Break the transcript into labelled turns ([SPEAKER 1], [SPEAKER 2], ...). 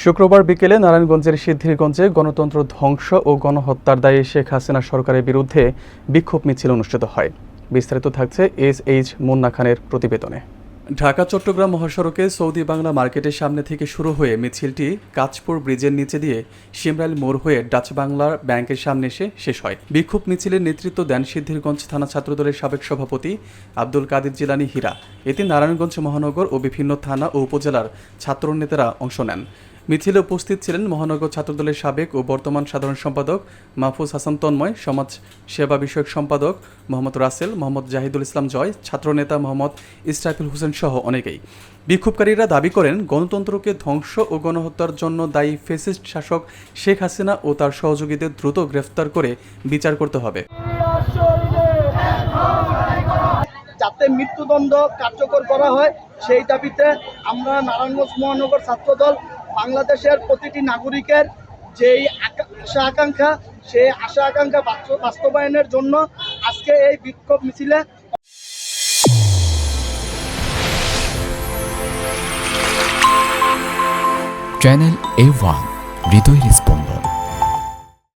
[SPEAKER 1] শুক্রবার বিকেলে নারায়ণগঞ্জের সিদ্ধিরগঞ্জে গণতন্ত্র ধ্বংস ও গণহত্যার দায়ে শেখ হাসিনা সরকারের বিরুদ্ধে বিক্ষোভ মিছিল অনুষ্ঠিত হয়। বিস্তারিত থাকছে SH মুন্না খানের প্রতিবেদনে। ঢাকা-চট্টগ্রাম মহাসড়কে সৌদি বাংলা মার্কেটের সামনে থেকে শুরু হয়ে মিছিলটি কাঁচপুর ব্রিজের নিচে দিয়ে শিমরাইল মোড় হয়ে ডাচ বাংলা ব্যাংকের সামনে এসে শেষ হয়। বিক্ষোভ মিছিলের নেতৃত্ব দেন সিদ্ধিরগঞ্জ থানা ছাত্রদলের সাবেক সভাপতি আব্দুল কাদের জিলানী হীরা। এতে নারায়ণগঞ্জ মহানগর ও বিভিন্ন থানা ও উপজেলার ছাত্রনেতারা অংশ নেন। মিছিলে উপস্থিত ছিলেন মহানগর ছাত্রদলের সাবেক ও বর্তমান সাধারণ সম্পাদক মাহফুজ হাসান তন্ময়, সমাজ সেবা বিষয়ক সম্পাদক মোহাম্মদ রাসেল, মোহাম্মদ জাহিদুল ইসলাম জয়, ছাত্রনেতা মোহাম্মদ ইস্টাফিল হোসেন সহ অনেকেই। বিক্ষোভকারীরা দাবি করেন, গণতন্ত্রকে ধ্বংস ও গণহত্যার জন্য দায়ী ফ্যাসিস্ট শাসক শেখ হাসিনা ও তার সহযোগীদের দ্রুত গ্রেফতার করে বিচার করতে হবে।
[SPEAKER 2] যাতে মৃত্যুদণ্ড কার্যকর করা হয় সেই দাবিতে আমরা নারায়ণগঞ্জ মহানগর ছাত্রদল বাংলাদেশের প্রতিটি নাগরিকের যেই আশা আকাঙ্ক্ষা সেই আশা আকাঙ্ক্ষা বাস্তবায়নের জন্য আজকে এই বিক্ষোভ মিছিলে
[SPEAKER 3] চ্যানেল A1 হৃদয় রেসপন্স।